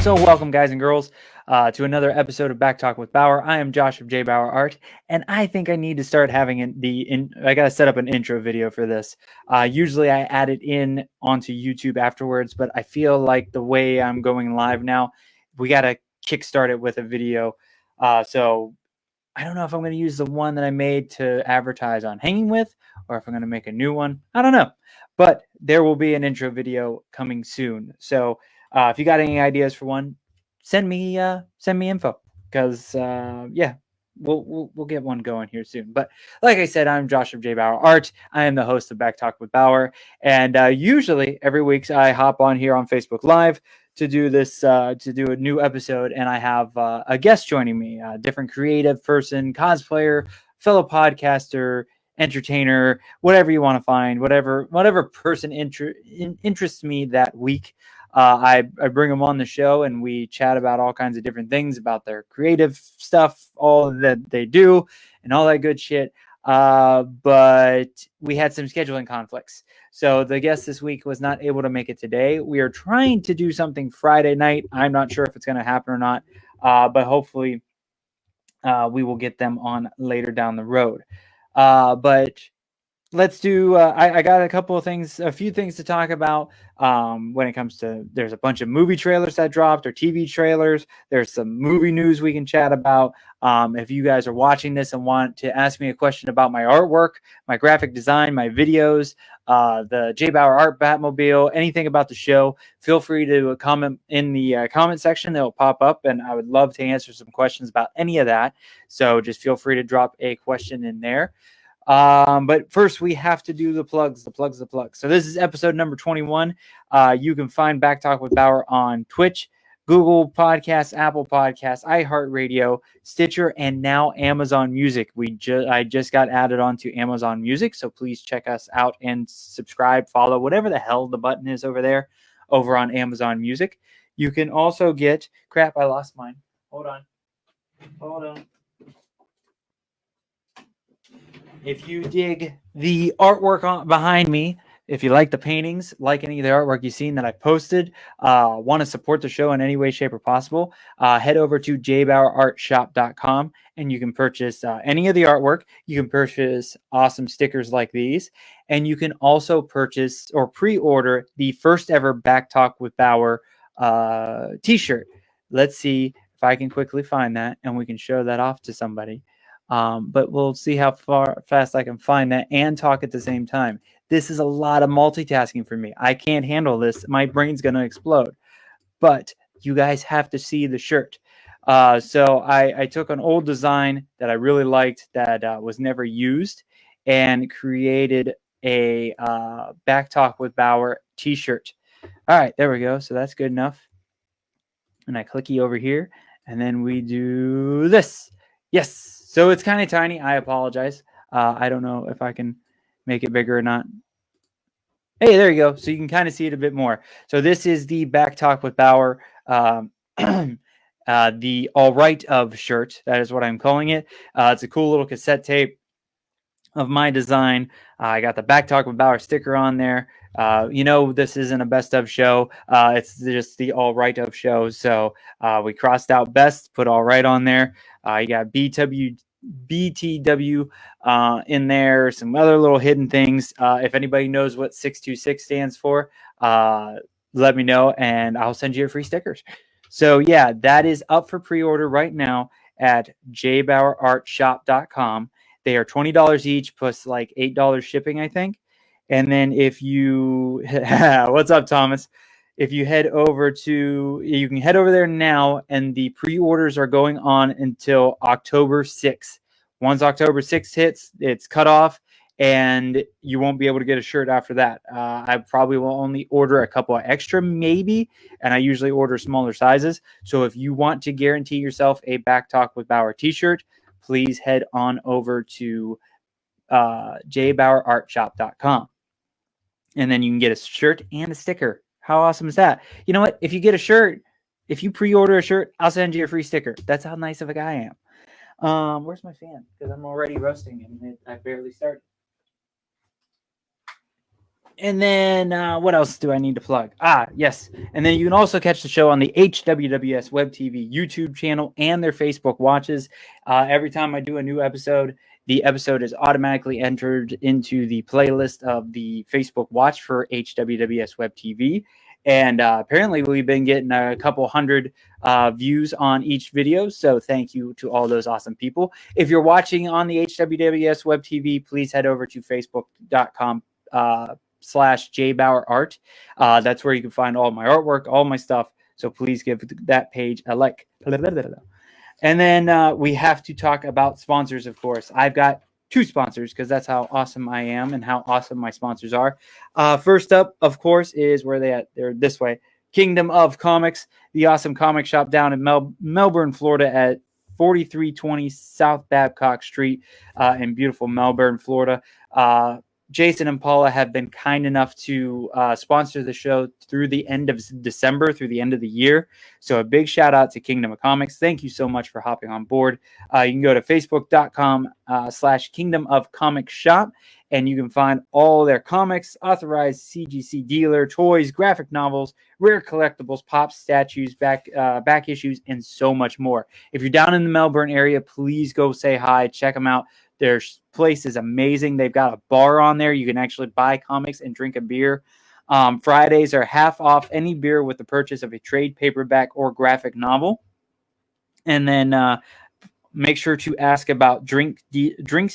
So welcome, guys and girls, to another episode of Back Talk with Bauer. I am Josh of J Bauer Art, and I think I need to start having I gotta set up an intro video for this. Usually I add it in onto YouTube afterwards, but I feel like the way I'm going live now, we gotta kickstart it with a video. So I don't know if I'm going to use the one that I made to advertise on Hanging With, or if I'm going to make a new one. I don't know, but there will be an intro video coming soon. So if you got any ideas for one, send me info, because yeah, we'll get one going here soon. But like I said, I'm Josh of J Bauer Art. I am the host of Back Talk with Bauer, and usually every week I hop on here on Facebook Live to do this, to do a new episode, and I have a guest joining me, a different creative person, cosplayer, fellow podcaster, entertainer, whatever you want to find, whatever person interests me that week. I bring them on the show, and we chat about all kinds of different things about their creative stuff, all that they do, and all that good shit. But we had some scheduling conflicts. So the guest this week was not able to make it today. We are trying to do something Friday night. I'm not sure if it's going to happen or not, but hopefully we will get them on later down the road. But let's do, I got a few things to talk about when it comes to, there's a bunch of movie trailers that dropped, or TV trailers. There's some movie news we can chat about. If you guys are watching this and want to ask me a question about my artwork, my graphic design, my videos, the J Bauer Art Batmobile, anything about the show, feel free to comment in the comment section. It'll pop up, and I would love to answer some questions about any of that. So just feel free to drop a question in there. But first we have to do the plugs. So this is episode number 21. You can find Back Talk with Bauer on Twitch, Google Podcasts, Apple Podcasts, iHeartRadio, Stitcher, and now Amazon Music. I just got added onto Amazon Music, so please check us out and subscribe, follow, whatever the hell the button is over there, over on Amazon Music. You can also get, crap, I lost mine. Hold on. If you dig the artwork behind me, if you like the paintings, like any of the artwork you've seen that I posted, want to support the show in any way, shape, or possible, head over to jbauerartshop.com, and you can purchase any of the artwork. You can purchase awesome stickers like these, and you can also purchase or pre-order the first ever Back Talk with Bauer t-shirt. Let's see if I can quickly find that, and we can show that off to somebody. But we'll see how fast I can find that and talk at the same time. This is a lot of multitasking for me. I can't handle this. My brain's going to explode. But you guys have to see the shirt. So I took an old design that I really liked that was never used, and created a Back Talk with Bauer t-shirt. All right, there we go. So that's good enough. And I clicky over here, and then we do this. Yes. So it's kind of tiny. I apologize. I don't know if I can make it bigger or not. Hey, there you go. So you can kind of see it a bit more. So this is the Back Talk with Bauer, the All Right of shirt. That is what I'm calling it. It's a cool little cassette tape of my design. I got the Back Talk with Bauer sticker on there. This isn't a best of show. It's just the All Right of show. So we crossed out best, put All Right on there. You got BTW in there, some other little hidden things. If anybody knows what 626 stands for, let me know, and I'll send you your free stickers. So yeah, that is up for pre-order right now at jbauerartshop.com. They are $20 each, plus like $8 shipping, I think. And then if you, what's up, Thomas? If you you can head over there now, and the pre-orders are going on until October 6th. Once October 6th hits, it's cut off, and you won't be able to get a shirt after that. I probably will only order a couple of extra, maybe, and I usually order smaller sizes. So if you want to guarantee yourself a Back Talk with Bauer t-shirt, please head on over to jbauerartshop.com. And then you can get a shirt and a sticker. How awesome is that? You know what? If you get a shirt, if you pre-order a shirt, I'll send you a free sticker. That's how nice of a guy I am. Where's my fan? Because I'm already roasting and I barely started. And then what else do I need to plug? Yes. And then you can also catch the show on the HWWS WebTV YouTube channel and their Facebook watches. Every time I do a new episode, the episode is automatically entered into the playlist of the Facebook watch for HWWS WebTV. And apparently we've been getting a couple hundred views on each video. So thank you to all those awesome people. If you're watching on the HWWS WebTV, please head over to facebook.com /JBauer Art. That's where you can find all my artwork, all my stuff. So please give that page a like. And then we have to talk about sponsors, of course. I've got 2 sponsors because that's how awesome I am and how awesome my sponsors are. First up, of course, is where they at? They're this way. Kingdom of Comics, the awesome comic shop down in Melbourne, Florida at 4320 South Babcock Street in beautiful Melbourne, Florida. Jason and Paula have been kind enough to sponsor the show through the end of December, through the end of the year. So a big shout out to Kingdom of Comics. Thank you so much for hopping on board. You can go to facebook.com /Kingdom of Comics Shop, and you can find all their comics, authorized CGC dealer, toys, graphic novels, rare collectibles, pops, statues, back issues, and so much more. If you're down in the Melbourne area, please go say hi. Check them out. Their place is amazing. They've got a bar on there. You can actually buy comics and drink a beer. Fridays are half off any beer with the purchase of a trade paperback or graphic novel. And then make sure to ask about drinks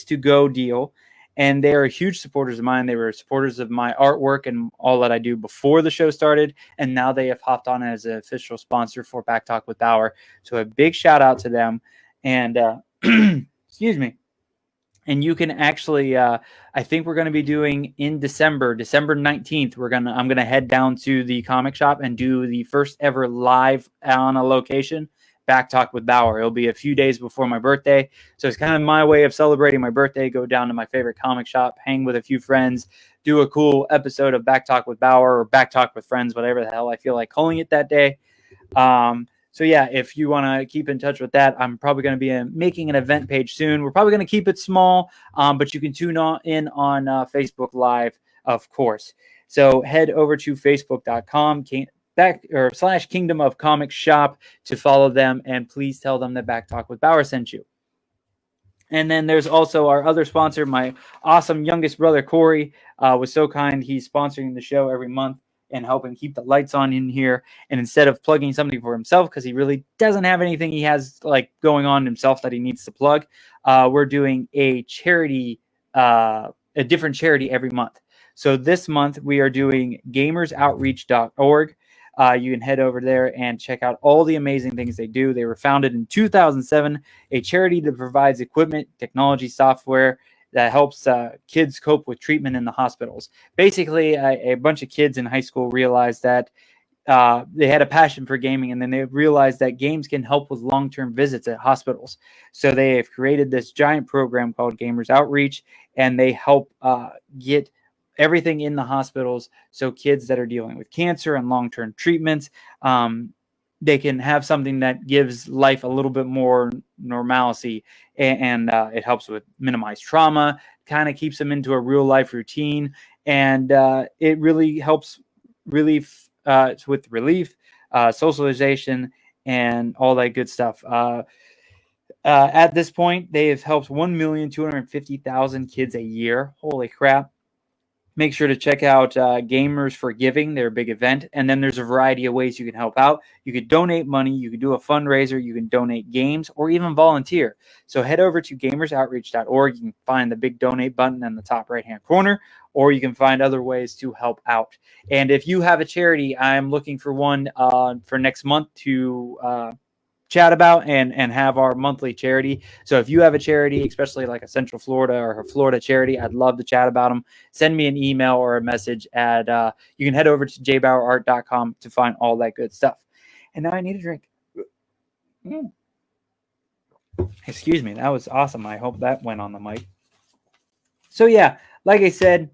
to go deal. And they are huge supporters of mine. They were supporters of my artwork and all that I do before the show started. And now they have hopped on as an official sponsor for Back Talk with Bauer. So a big shout out to them. And excuse me. And you can actually, I think we're going to be doing in December 19th. I'm going to head down to the comic shop and do the first ever live on a location Back Talk with Bauer. It'll be a few days before my birthday. So it's kind of my way of celebrating my birthday. Go down to my favorite comic shop, hang with a few friends, do a cool episode of Back Talk with Bauer or Back Talk with Friends, whatever the hell I feel like calling it that day. So yeah, if you want to keep in touch with that, I'm probably going to be making an event page soon. We're probably going to keep it small, but you can tune in on Facebook Live, of course. So head over to facebook.com /Kingdom of Comics Shop to follow them, and please tell them that Back Talk with Bauer sent you. And then there's also our other sponsor, my awesome youngest brother, Corey, was so kind. He's sponsoring the show every month and helping keep the lights on in here. And instead of plugging something for himself, because he really doesn't have anything he has like going on himself that he needs to plug, we're doing a charity, a different charity every month. So this month we are doing gamersoutreach.org. You can head over there and check out all the amazing things they do. They were founded in 2007, a charity that provides equipment, technology, software that helps kids cope with treatment in the hospitals. Basically, a bunch of kids in high school realized that they had a passion for gaming, and then they realized that games can help with long-term visits at hospitals. So they have created this giant program called Gamers Outreach, and they help get everything in the hospitals. So kids that are dealing with cancer and long-term treatments, they can have something that gives life a little bit more normalcy, and it helps with minimize trauma, kind of keeps them into a real life routine, and it really helps with relief, socialization, and all that good stuff. At this point, they have helped 1,250,000 kids a year. Holy crap. Make sure to check out Gamers for Giving, their big event. And then there's a variety of ways you can help out. You could donate money, you could do a fundraiser, you can donate games, or even volunteer. So head over to gamersoutreach.org. You can find the big donate button in the top right-hand corner, or you can find other ways to help out. And if you have a charity, I'm looking for one for next month to chat about and have our monthly charity. So if you have a charity, especially like a Central Florida or a Florida charity, I'd love to chat about them. Send me an email or a message at you can head over to jbauerart.com to find all that good stuff. And now I need a drink. Excuse me, that was awesome. I hope that went on the mic. So yeah, like I said,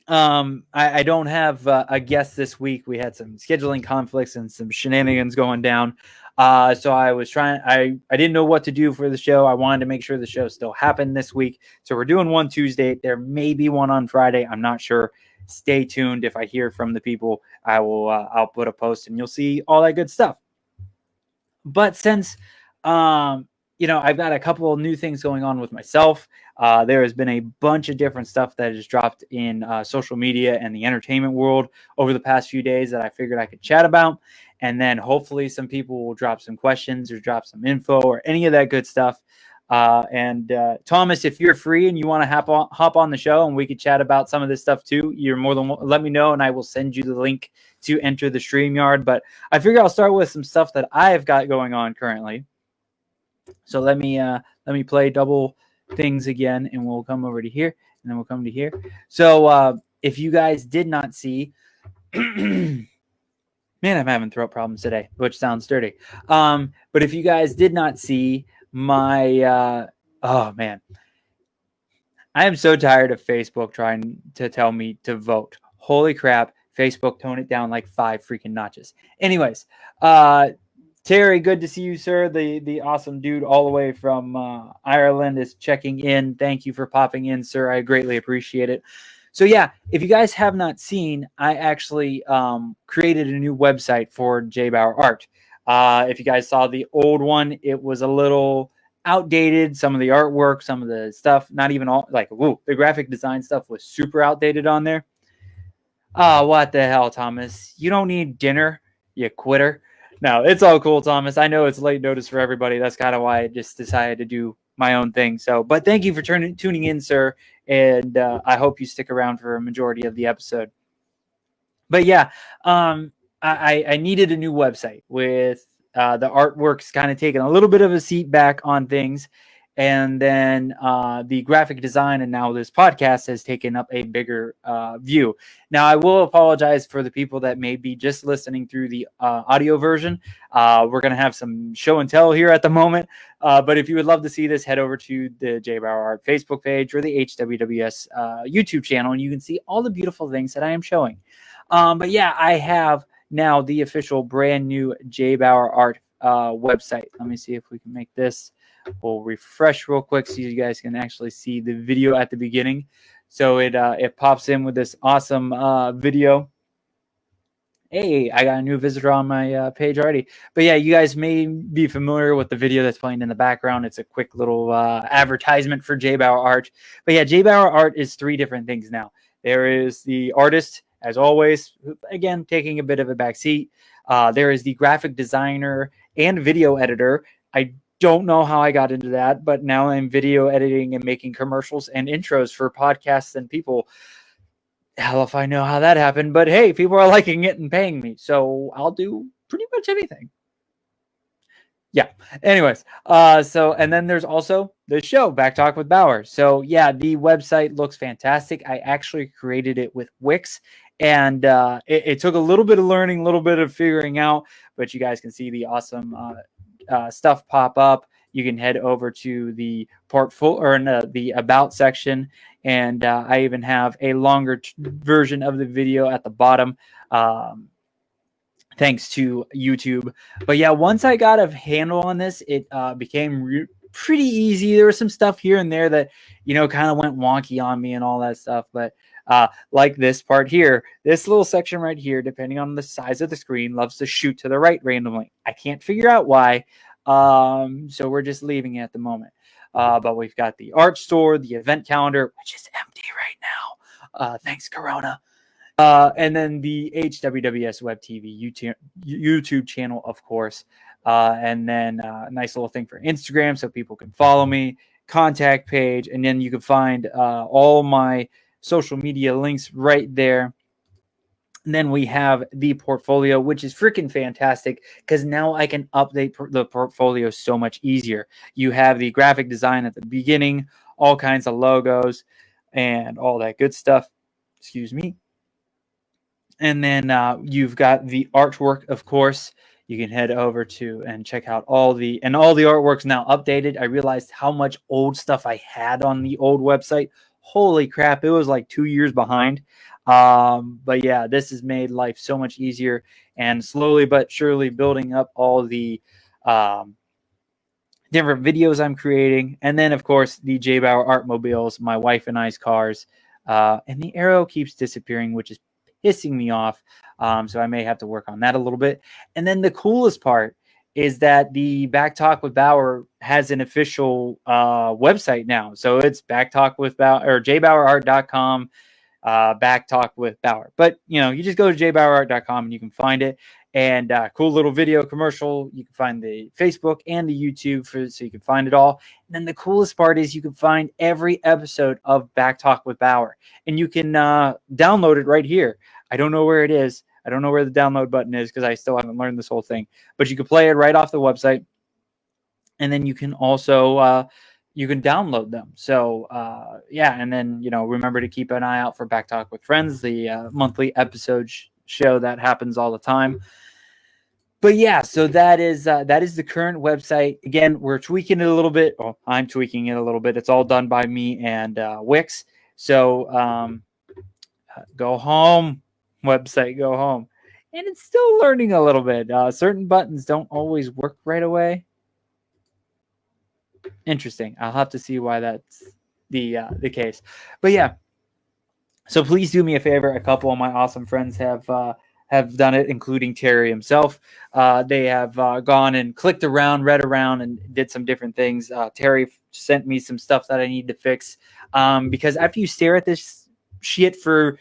I don't have a guest this week. We had some scheduling conflicts and some shenanigans going down. So I was trying, I didn't know what to do for the show. I wanted to make sure the show still happened this week. So we're doing one Tuesday. There may be one on Friday. I'm not sure. Stay tuned. If I hear from the people, I'll put a post and you'll see all that good stuff. But since, I've got a couple of new things going on with myself. There has been a bunch of different stuff that has dropped in social media and the entertainment world over the past few days that I figured I could chat about. And then hopefully some people will drop some questions or drop some info or any of that good stuff. And Thomas, if you're free and you want to hop on the show and we could chat about some of this stuff too, you're more than let me know and I will send you the link to enter the StreamYard. But I figure I'll start with some stuff that I've got going on currently. So let me play double things again, and we'll come over to here, and then we'll come to here. So if you guys did not see, man, I'm having throat problems today, which sounds dirty. But if you guys did not see my, oh man, I am so tired of Facebook trying to tell me to vote. Holy crap. Facebook, tone it down like 5 freaking notches. Anyways, Terry, good to see you, sir. The awesome dude all the way from Ireland is checking in. Thank you for popping in, sir. I greatly appreciate it. So yeah, if you guys have not seen, I actually created a new website for J Bauer Art. If you guys saw the old one, it was a little outdated. Some of the artwork, some of the stuff, not even all, like, whoa, the graphic design stuff was super outdated on there. What the hell, Thomas? You don't need dinner, you quitter. No, it's all cool, Thomas. I know it's late notice for everybody. That's kind of why I just decided to do my own thing. So, but thank you for tuning in, sir. And I hope you stick around for a majority of the episode. But yeah, I needed a new website with the artworks kind of taking a little bit of a seat back on things. And then the graphic design and now this podcast has taken up a bigger view. Now, I will apologize for the people that may be just listening through the audio version. We're going to have some show and tell here at the moment. But if you would love to see this, head over to the J Bauer Art Facebook page or the HWWS YouTube channel, and you can see all the beautiful things that I am showing. But yeah, I have now the official brand new J Bauer Art website. Let me see if we can make this. We'll refresh real quick so you guys can actually see the video at the beginning. So it pops in with this awesome video. Hey, I got a new visitor on my page already. But yeah, you guys may be familiar with the video that's playing in the background. It's a quick little advertisement for J Bauer Art. But yeah, J Bauer Art is 3 different things now. There is the artist, as always, again, taking a bit of a backseat. There is the graphic designer and video editor. I don't know how I got into that, but now I'm video editing and making commercials and intros for podcasts and people. Hell if I know how that happened, but hey, people are liking it and paying me, so I'll do pretty much anything. Yeah. Anyways, and then there's also the show, Back Talk with Bauer. So yeah, the website looks fantastic. I actually created it with Wix, and it took a little bit of learning, a little bit of figuring out, but you guys can see the awesome stuff pop up. You can head over to the portfolio or the about section, and I even have a longer version of the video at the bottom, thanks to YouTube. But yeah, once I got a handle on this, it became pretty easy. There was some stuff here and there that kind of went wonky on me and all that stuff, but like this part here, this little section right here, depending on the size of the screen, loves to shoot to the right randomly. I can't figure out why, so we're just leaving it at the moment. But we've got the art store, the event calendar, which is empty right now. Thanks, Corona. And then the HWWS WebTV YouTube channel, of course. And then a nice little thing for Instagram so people can follow me, contact page, and then you can find all my social media links right there. And then we have the portfolio, which is freaking fantastic because now I can update the portfolio so much easier. You have the graphic design at the beginning, all kinds of logos and all that good stuff. Excuse me. And then you've got the artwork, of course. You can head over to and check out all the artwork's now updated. I realized how much old stuff I had on the old website. Holy crap, it was like 2 years behind. But yeah, this has made life so much easier, and slowly but surely building up all the um, different videos I'm creating. And then, of course, the J Bauer Art Mobiles, my wife and I's cars. And the arrow keeps disappearing, which is pissing me off. So I may have to work on that a little bit. And then the coolest part is that the Back Talk with Bauer has an official website now. So it's Backtalk with Bauer, or jbauerart.com. Back Talk with Bauer. But, you just go to jbauerart.com and you can find it. And cool little video commercial. You can find the Facebook and the YouTube so you can find it all. And then the coolest part is you can find every episode of Back Talk with Bauer. And you can download it right here. I don't know where it is. I don't know where the download button is because I still haven't learned this whole thing. But you can play it right off the website. And then you can also you can download them. So yeah, and then remember to keep an eye out for Back Talk with Friends, the monthly episode show that happens all the time. But yeah, so that is the current website. Again, we're tweaking it a little bit. Well, I'm tweaking it a little bit. It's all done by me and Wix. So go home, website, go home. And it's still learning a little bit. Certain buttons don't always work right away. Interesting. I'll have to see why that's the case. But yeah, so please do me a favor. A couple of my awesome friends have done it, including Terry himself. They have gone and clicked around, read around, and did some different things. Terry sent me some stuff that I need to fix because after you stare at this shit for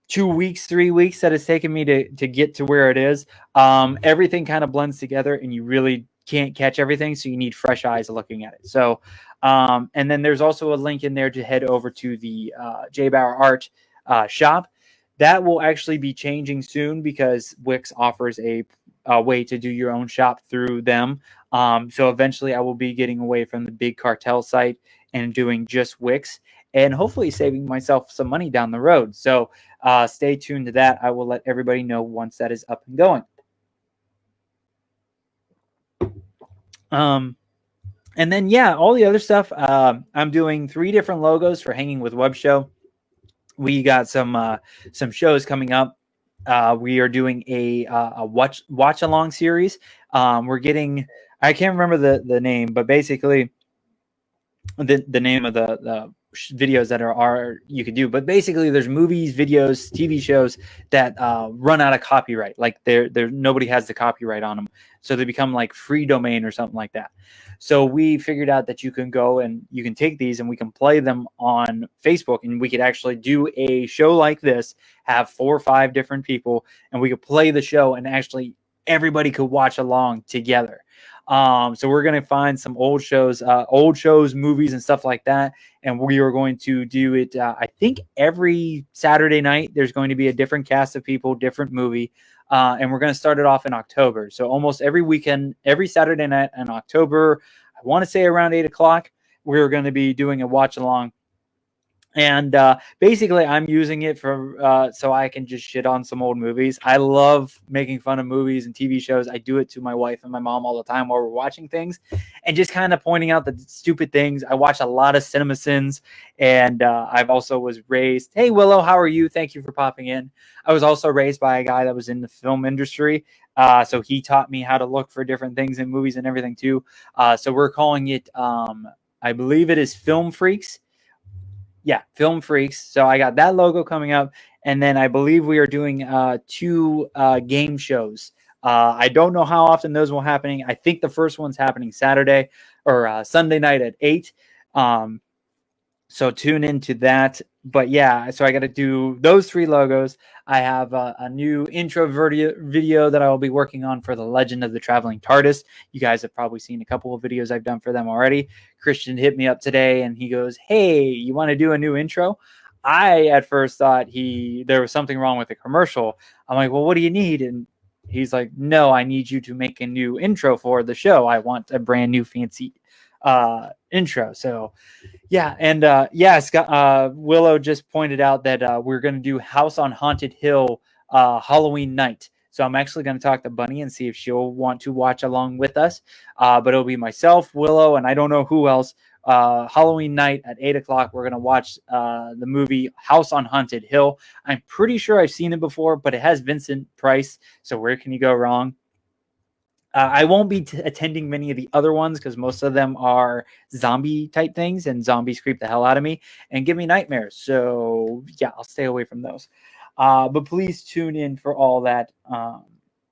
2 weeks, 3 weeks that it's taken me to get to where it is, everything kind of blends together, and you really can't catch everything, so you need fresh eyes looking at it. So and then there's also a link in there to head over to the J Bauer Art shop. That will actually be changing soon because Wix offers a way to do your own shop through them. So eventually I will be getting away from the big cartel site and doing just Wix, and hopefully saving myself some money down the road. So stay tuned to that. I will let everybody know once that is up and going. And then, yeah, all the other stuff. I'm doing 3 different logos for Hanging with Web Show. We got some shows coming up. We are doing a watch along series. We're getting, I can't remember the name, but basically the name of the videos that are you could do. But basically, there's movies, videos, TV shows that run out of copyright. Like they're nobody has the copyright on them, so they become like free domain or something like that. So we figured out that you can go and you can take these and we can play them on Facebook, and we could actually do a show like this, have 4 or 5 different people, and we could play the show, and actually everybody could watch along together. So we're going to find some old shows, movies and stuff like that. And we are going to do it. I think every Saturday night, there's going to be a different cast of people, different movie. And we're going to start it off in October. So almost every weekend, every Saturday night in October, I want to say around 8 o'clock, we're going to be doing a watch along. And basically, I'm using it for so I can just shit on some old movies. I love making fun of movies and TV shows. I do it to my wife and my mom all the time while we're watching things, and just kind of pointing out the stupid things. I watch a lot of CinemaSins, and I've also was raised. Hey, Willow, how are you? Thank you for popping in. I was also raised by a guy that was in the film industry, so he taught me how to look for different things in movies and everything too. So we're calling it, I believe it is Film Freaks. Yeah, Film Freaks. So I got that logo coming up. And then I believe we are doing 2 game shows. I don't know how often those will happening. I think the first one's happening Saturday or Sunday night at 8. So tune into that. But yeah, so I got to do those 3 logos. I have a new intro video that I will be working on for The Legend of the Traveling TARDIS. You guys have probably seen a couple of videos I've done for them already. Christian hit me up today and he goes, "Hey, you want to do a new intro?" I at first thought there was something wrong with the commercial. I'm like, "Well, what do you need?" And he's like, "No, I need you to make a new intro for the show. I want a brand new fancy intro." So yeah, and Scott, Willow just pointed out that we're going to do House on Haunted Hill Halloween night. So I'm actually going to talk to Bunny and see if she'll want to watch along with us. But it'll be myself, Willow, and I don't know who else Halloween night at 8 o'clock, we're going to watch the movie House on Haunted Hill. I'm pretty sure I've seen it before, but it has Vincent Price, so where can you go wrong? I won't be attending many of the other ones because most of them are zombie type things, and zombies creep the hell out of me and give me nightmares. So yeah, I'll stay away from those. But please tune in for all that.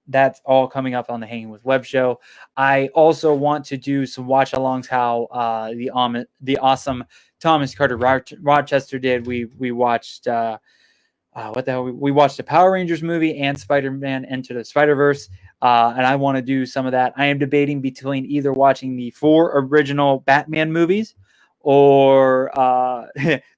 That's all coming up on the Hanging with Web show. I also want to do some watch alongs how the awesome Thomas Carter Rochester did. We watched what the hell? We watched the Power Rangers movie and Spider-Man Into the Spider-Verse. And I want to do some of that. I am debating between either watching the 4 original Batman movies or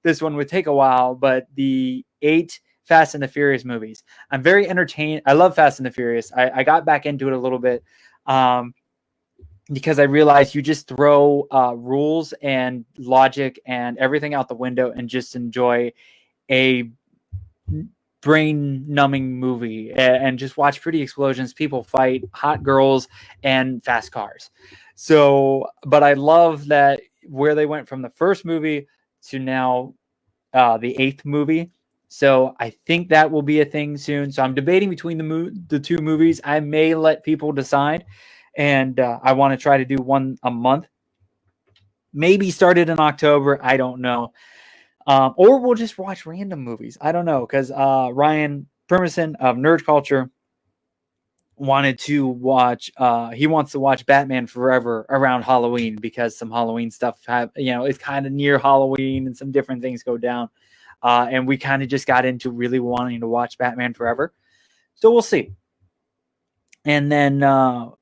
this one would take a while, but the 8 Fast and the Furious movies. I'm very entertained. I love Fast and the Furious. I got back into it a little bit because I realized you just throw rules and logic and everything out the window and just enjoy a brain-numbing movie and just watch pretty explosions, people fight, hot girls, and fast cars. So, but I love that where they went from the first movie to now the 8th movie. So I think that will be a thing soon. So I'm debating between the 2 movies. I may let people decide, and I want to try to do one a month. Maybe started in October. I don't know. Or we'll just watch random movies. I don't know, because Ryan Permison of Nerd Culture wanted to watch. He wants to watch Batman Forever around Halloween because some Halloween stuff it's kind of near Halloween and some different things go down. And we kind of just got into really wanting to watch Batman Forever. So we'll see. And then I'm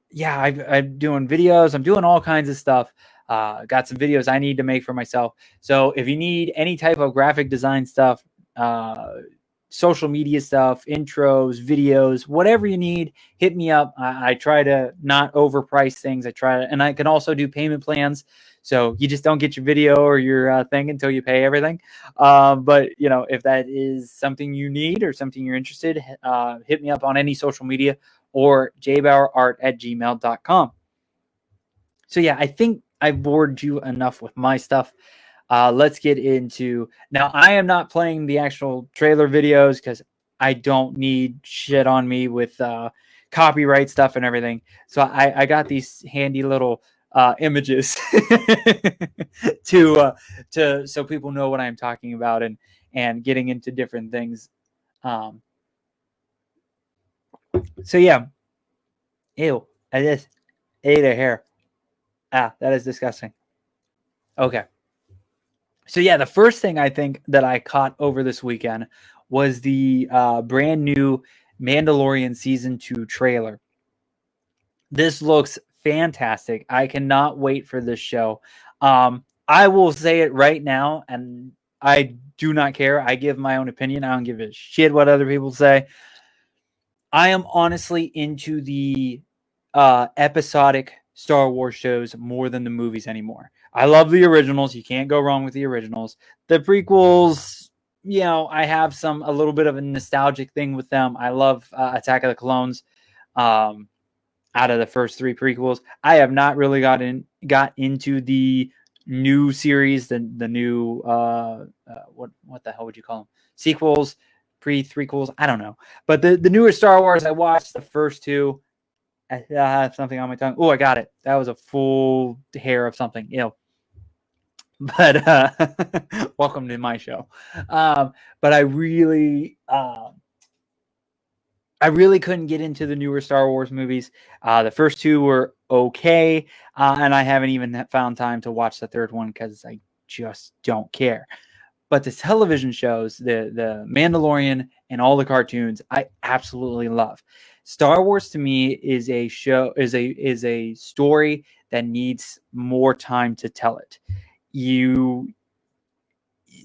doing videos. I'm doing all kinds of stuff. Got some videos I need to make for myself. So if you need any type of graphic design stuff, social media stuff, intros, videos, whatever you need, hit me up. I try to not overprice things. And I can also do payment plans. So you just don't get your video or your thing until you pay everything. But if that is something you need or something you're interested, hit me up on any social media or jbauerart@gmail.com. So yeah, I think I bored you enough with my stuff. Let's get into now. I am not playing the actual trailer videos because I don't need shit on me with copyright stuff and everything. So I got these handy little images to so people know what I'm talking about and getting into different things. So yeah, ew, I just ate a hair. That is disgusting. Okay. So yeah, the first thing I think that I caught over this weekend was the brand new Mandalorian Season 2 trailer. This looks fantastic. I cannot wait for this show. I will say it right now, and I do not care. I give my own opinion. I don't give a shit what other people say. I am honestly into the episodic Star Wars shows more than the movies anymore. I love the originals. You can't go wrong with the originals. The prequels, I have a little bit of a nostalgic thing with them. I love Attack of the Clones. Out of the first 3 prequels, I have not really got into the new series, the new what the hell would you call them? Sequels, pre-threequels, I don't know. But the newer Star Wars, I watched the first 2. I have something on my tongue. Oh, I got it. That was a full hair of something. But welcome to my show. But I really couldn't get into the newer Star Wars movies. The first 2 were okay, and I haven't even found time to watch the 3rd one because I just don't care. But the television shows, the Mandalorian and all the cartoons, I absolutely love. Star Wars to me is a story that needs more time to tell it.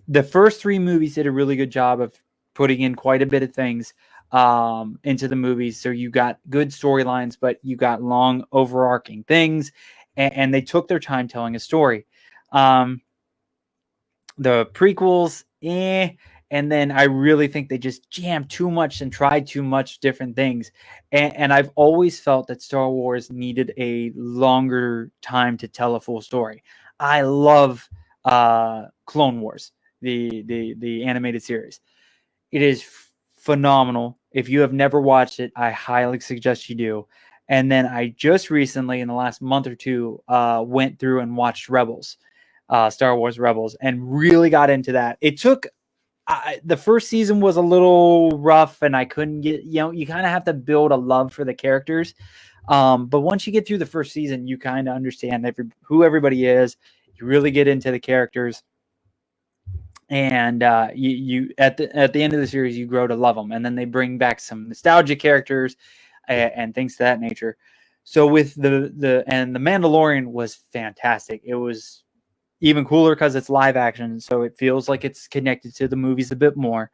The first 3 movies did a really good job of putting in quite a bit of things into the movies. So you got good storylines, but you got long overarching things, and they took their time telling a story. The prequels, and then I really think they just jammed too much and tried too much different things. And I've always felt that Star Wars needed a longer time to tell a full story. I love Clone Wars, the animated series. It is phenomenal. If you have never watched it, I highly suggest you do. And then I just recently, in the last month or two, went through and watched Rebels, Star Wars Rebels, and really got into that. It took the first season was a little rough, and I couldn't get, you kind of have to build a love for the characters. But once you get through the first season, you kind of understand who everybody is. You really get into the characters, and you at the end of the series, you grow to love them. And then they bring back some nostalgia characters and things to that nature. So with the Mandalorian was fantastic. It was even cooler because it's live action, so it feels like it's connected to the movies a bit more.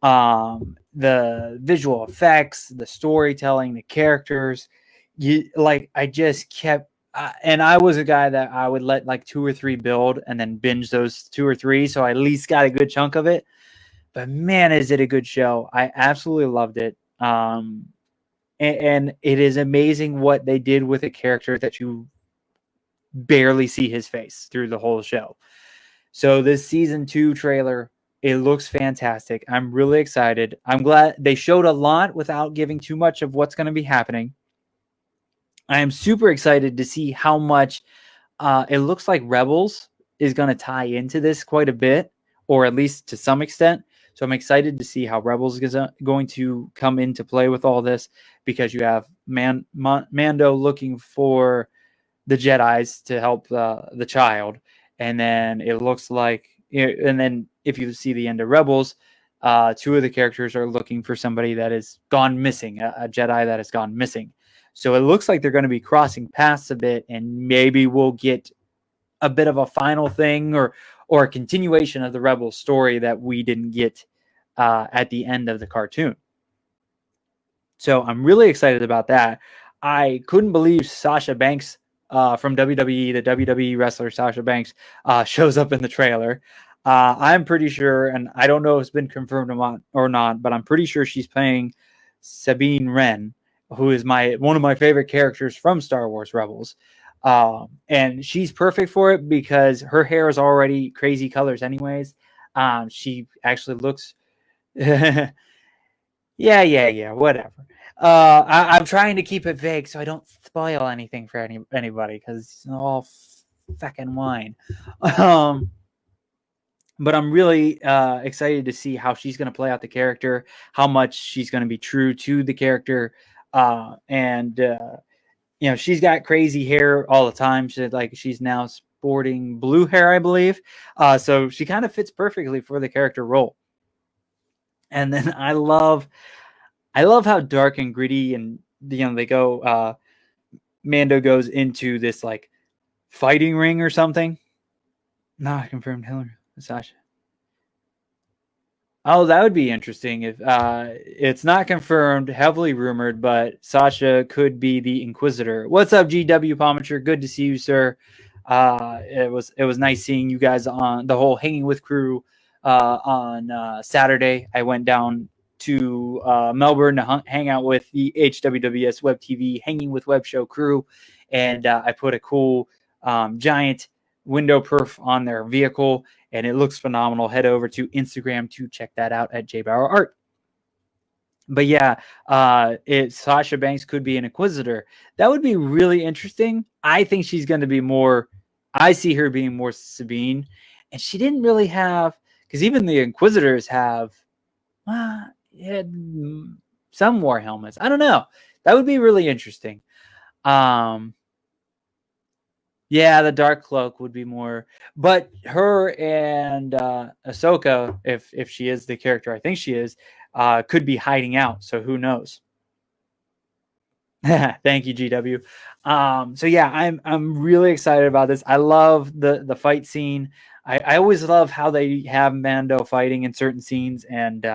The visual effects, the storytelling, the characters, I just kept, and I was a guy that I would let like 2 or 3 build and then binge those 2 or 3, so I at least got a good chunk of it. But man, is it a good show. I absolutely loved it. And it is amazing what they did with a character that you barely see his face through the whole show. So this season 2 trailer, it looks fantastic. I'm really excited. I'm glad they showed a lot without giving too much of what's going to be happening. I am super excited to see how much it looks like Rebels is going to tie into this quite a bit, or at least to some extent. So I'm excited to see how Rebels is going to come into play with all this, because you have Mando looking for the Jedis to help the child, and then it looks like, and then if you see the end of Rebels, 2 of the characters are looking for somebody that has gone missing, a Jedi that has gone missing. So it looks like they're going to be crossing paths a bit, and maybe we'll get a bit of a final thing or a continuation of the Rebels story that we didn't get at the end of the cartoon. So I'm really excited about that. I couldn't believe Sasha Banks from WWE, the WWE wrestler Sasha Banks, shows up in the trailer. I'm pretty sure, and I don't know if it's been confirmed or not, but I'm pretty sure she's playing Sabine Wren, who is one of my favorite characters from Star Wars Rebels. And she's perfect for it because her hair is already crazy colors anyways. She actually looks... yeah, whatever. I'm trying to keep it vague so I don't spoil anything for anybody, because it's all fucking wine. But I'm really excited to see how she's going to play out the character, how much she's going to be true to the character. And she's got crazy hair all the time. She's now sporting blue hair, I believe. So she kind of fits perfectly for the character role. And then I love how dark and gritty, and they go. Mando goes into this like fighting ring or something. Not confirmed. Hillary, Sasha. Oh, that would be interesting if it's not confirmed, heavily rumored, but Sasha could be the Inquisitor. What's up, GW Pomichter? Good to see you, sir. It was nice seeing you guys on the whole Hanging with crew on Saturday. I went down to Melbourne to hang out with the HWWS WebTV Hanging with Web Show crew, and I put a cool giant window perf on their vehicle, and it looks phenomenal. Head over to Instagram to check that out at JBauer Art. But yeah, Sasha Banks could be an Inquisitor. That would be really interesting. I think she's going to be more... I see her being more Sabine, and she didn't really have... Because even the Inquisitors have... some war helmets. I don't know. That would be really interesting. Yeah, the dark cloak would be more, but her and Ahsoka, if she is the character I think she is, could be hiding out. So who knows? Thank you, GW. So yeah, I'm really excited about this. I love the fight scene. I always love how they have Mando fighting in certain scenes, and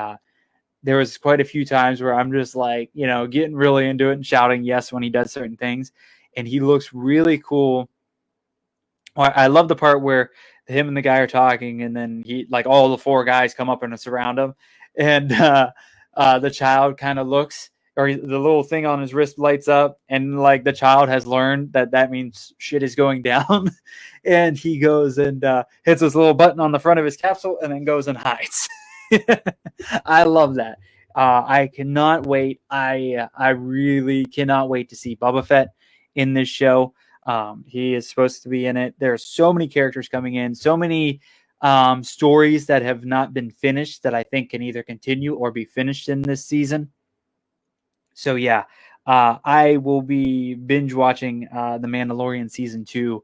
there was quite a few times where I'm just like, getting really into it and shouting yes when he does certain things, and he looks really cool. I love the part where him and the guy are talking, and then all the 4 guys come up and surround him, and the child kind of looks, or the little thing on his wrist lights up, and like the child has learned that means shit is going down, and he goes and hits this little button on the front of his capsule, and then goes and hides. I love that. I cannot wait. I really cannot wait to see Boba Fett in this show. He is supposed to be in it. There are so many characters coming in, so many stories that have not been finished that I think can either continue or be finished in this season. So yeah, I will be binge watching The Mandalorian season 2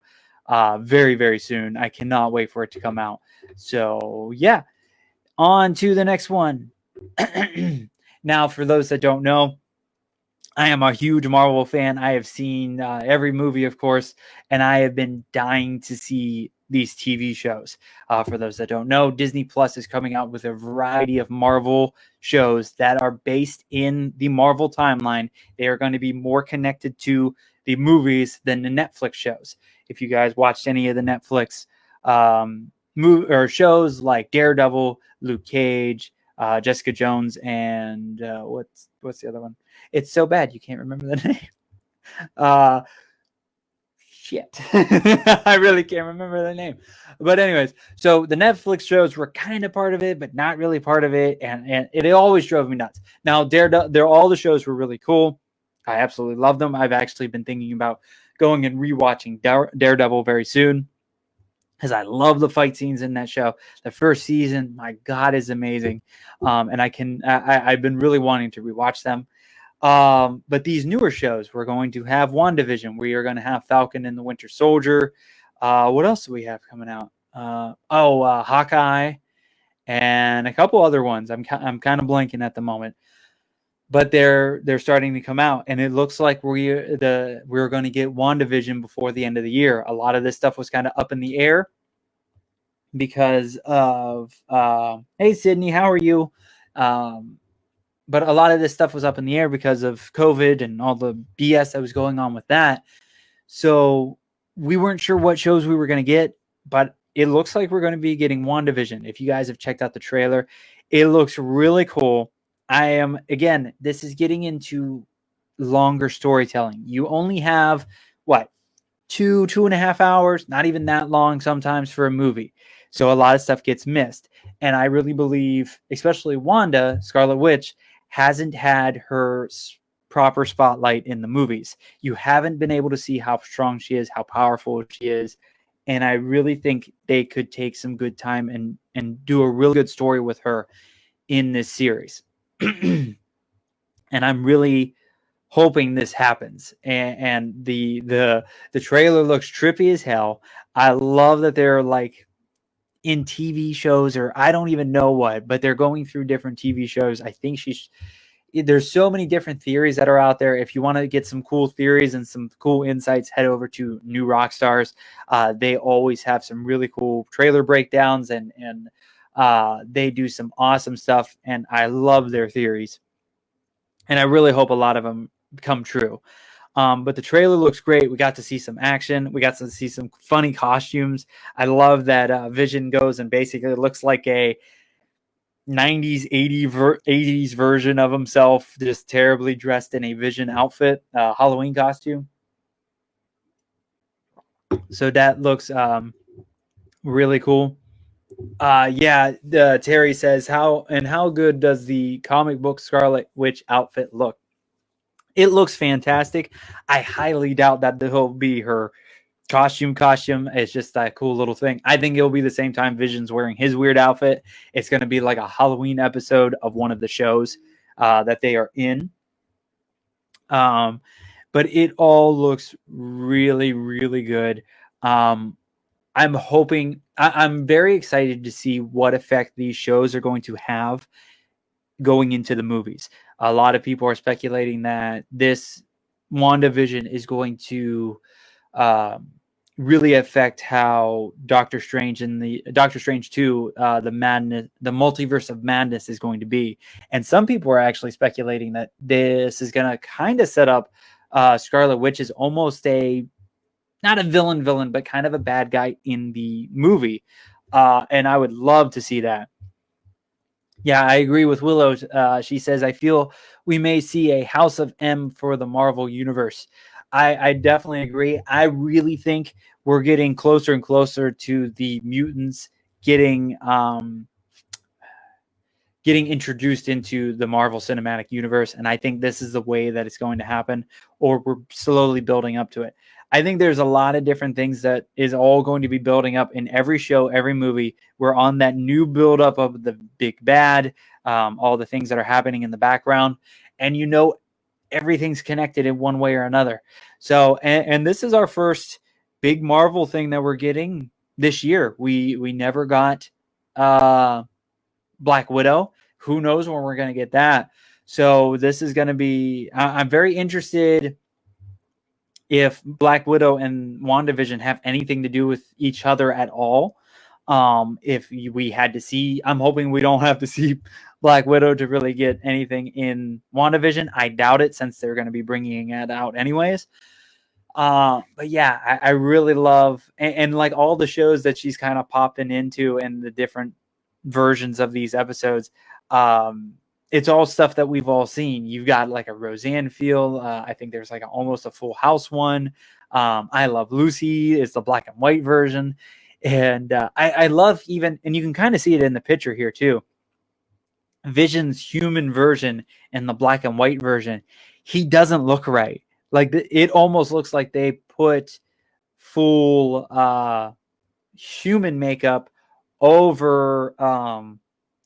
very, very soon. I cannot wait for it to come out. So yeah, on to the next one. Now, for those that don't know, I am a huge Marvel fan. I have seen every movie, of course, and I have been dying to see these TV shows. For those that don't know, Disney Plus is coming out with a variety of Marvel shows that are based in the Marvel timeline. They are going to be more connected to the movies than the Netflix shows. If you guys watched any of the Netflix or shows like Daredevil, Luke Cage, Jessica Jones, and what's the other one? It's so bad you can't remember the name. Shit. I really can't remember the name. But anyways, so the Netflix shows were kind of part of it, but not really part of it, and it always drove me nuts. Now, all the shows were really cool. I absolutely love them. I've actually been thinking about going and rewatching Daredevil very soon, because I love the fight scenes in that show. The first season, my God, is amazing. And I've been really wanting to rewatch them. But these newer shows, we're going to have WandaVision. We are going to have Falcon and the Winter Soldier. What else do we have coming out? Hawkeye and a couple other ones. I'm kind of blanking at the moment. But they're starting to come out, and it looks like we're going to get WandaVision before the end of the year. A lot of this stuff was kind of up in the air because of hey Sydney, how are you? But a lot of this stuff was up in the air because of COVID and all the BS that was going on with that. So we weren't sure what shows we were going to get, but it looks like we're going to be getting WandaVision. If you guys have checked out the trailer, it looks really cool. This is getting into longer storytelling. You only have, 2.5 hours, not even that long sometimes for a movie. So a lot of stuff gets missed. And I really believe, especially Wanda, Scarlet Witch, hasn't had her proper spotlight in the movies. You haven't been able to see how strong she is, how powerful she is. And I really think they could take some good time and do a really good story with her in this series. And I'm really hoping this happens. And the trailer looks trippy as hell. I love that they're like in TV shows, or I don't even know what, but they're going through different TV shows. I think there's so many different theories that are out there. If you want to get some cool theories and some cool insights, head over to New Rockstars. They always have some really cool trailer breakdowns, and they do some awesome stuff, and I love their theories. And I really hope a lot of them come true. But the trailer looks great. We got to see some action. We got to see some funny costumes. I love that Vision goes and basically looks like a 90s, 80s version of himself, just terribly dressed in a Vision outfit, Halloween costume. So that looks really cool. Terry says, how good does the comic book Scarlet Witch outfit look? It looks fantastic. I highly doubt that he'll be her costume. It's just that cool little thing. I think it'll be the same time Vision's wearing his weird outfit. It's going to be like a Halloween episode of one of the shows that they are in. But it all looks really, really good. I'm very excited to see what effect these shows are going to have going into the movies. A lot of people are speculating that this WandaVision is going to really affect how Doctor Strange 2, the Multiverse of Madness is going to be. And some people are actually speculating that this is going to kind of set up Scarlet Witch as almost not a villain, but kind of a bad guy in the movie. And I would love to see that. Yeah, I agree with Willow. She says, I feel we may see a House of M for the Marvel Universe. I definitely agree. I really think we're getting closer and closer to the mutants getting getting introduced into the Marvel Cinematic Universe, and I think this is the way that it's going to happen, or we're slowly building up to it. I think there's a lot of different things that is all going to be building up in every show, every movie. We're on that new build up of the big bad, all the things that are happening in the background, and everything's connected in one way or another. So, and this is our first big Marvel thing that we're getting this year. We never got Black Widow. Who knows when we're going to get that? So this is going to be. I'm very interested if Black Widow and WandaVision have anything to do with each other at all. If we had to see, I'm hoping we don't have to see Black Widow to really get anything in WandaVision. I doubt it, since they're going to be bringing it out anyways. But yeah, I really love and like all the shows that she's kind of popping into and the different versions of these episodes. It's all stuff that we've all seen. You've got like a Roseanne feel. I think there's like almost a Full House one. I Love Lucy is the black and white version. And I love even, and you can kind of see it in the picture here too, Vision's human version and the black and white version. He doesn't look right. Like it almost looks like they put full human makeup over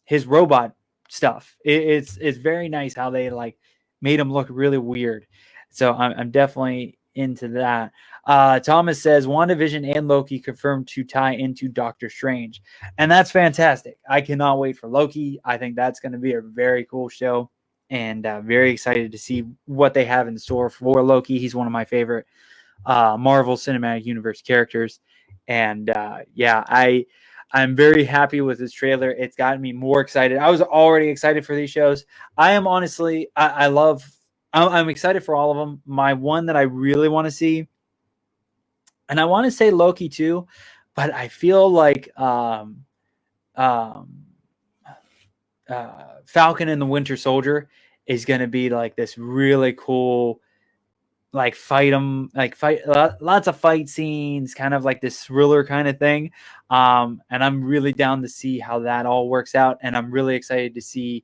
his robot stuff. It's very nice how they like made him look really weird. So I'm definitely into that. Thomas says WandaVision and Loki confirmed to tie into Doctor Strange, and that's fantastic. I cannot wait for Loki. I think that's going to be a very cool show, and very excited to see what they have in store for Loki. He's one of my favorite Marvel Cinematic Universe characters, and I'm very happy with this trailer. It's gotten me more excited. I was already excited for these shows. I am honestly, I'm excited for all of them. My one that I really want to see, and I want to say Loki too, but I feel like Falcon and the Winter Soldier is going to be like this really cool, like fight lots of fight scenes, kind of like this thriller kind of thing. And I'm really down to see how that all works out. And I'm really excited to see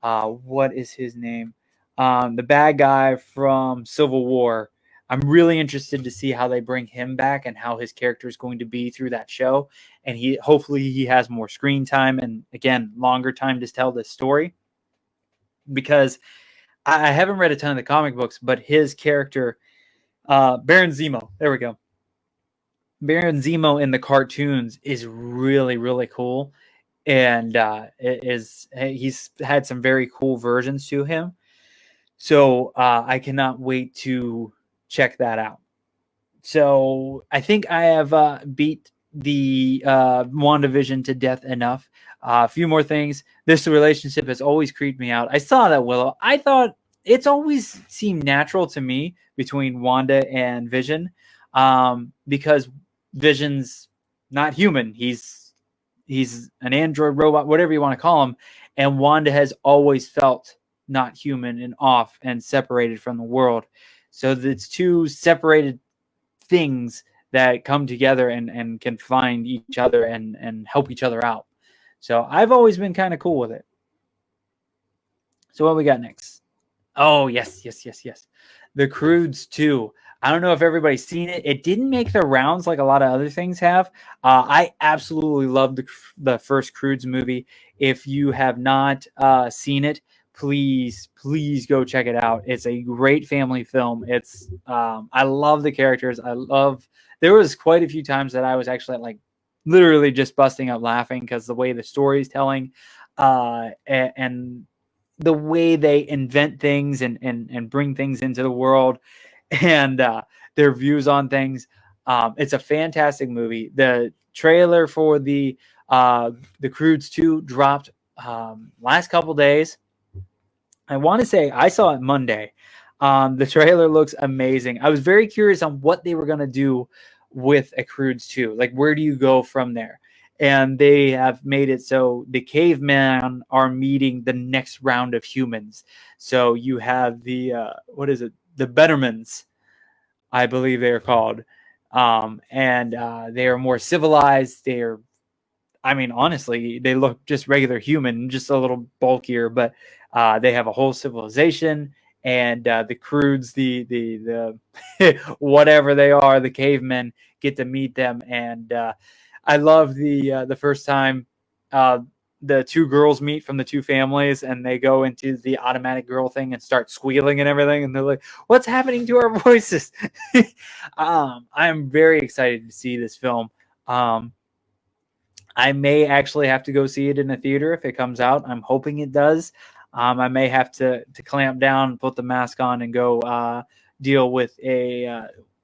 what is his name? The bad guy from Civil War. I'm really interested to see how they bring him back and how his character is going to be through that show. And hopefully he has more screen time and, again, longer time to tell this story. Because I haven't read a ton of the comic books, but his character, Baron Zemo, there we go. Baron Zemo in the cartoons is really, really cool. And he's had some very cool versions to him. So I cannot wait to check that out. So I think I have beat the WandaVision to death enough. A few more things. This relationship has always creeped me out. I saw that, Willow. I thought it's always seemed natural to me between Wanda and Vision, because Vision's not human. He's an android robot, whatever you want to call him. And Wanda has always felt not human and off and separated from the world. So it's two separated things that come together and can find each other and help each other out. So I've always been kind of cool with it. So what we got next? Oh, yes. The Croods 2. I don't know if everybody's seen it. It didn't make the rounds like a lot of other things have. I absolutely loved the first Croods movie. If you have not seen it, please go check it out. It's a great family film. It's I love the characters. There was quite a few times that I was actually like literally just busting up laughing because the way the story's telling, and the way they invent things and bring things into the world, and their views on things. It's a fantastic movie. The trailer for the Croods 2 dropped last couple days. I want to say I saw it Monday. The trailer looks amazing. I was very curious on what they were going to do with a Croods 2. Like, where do you go from there? and they have made it so the cavemen are meeting the next round of humans. So you have the what is it? The Bettermans, I believe they are called, and they are more civilized. They are, I mean, honestly, they look just regular human, just a little bulkier, but they have a whole civilization. And the Croods, the whatever they are, the cavemen, get to meet them. And I love the first time uh, the two girls meet from the two families, and they go into the automatic girl thing and start squealing and everything, and they're like, "What's happening to our voices?" I'm very excited to see this film. I may actually have to go see it in a theater if it comes out. I'm hoping it does. I may have to clamp down, put the mask on, and go deal with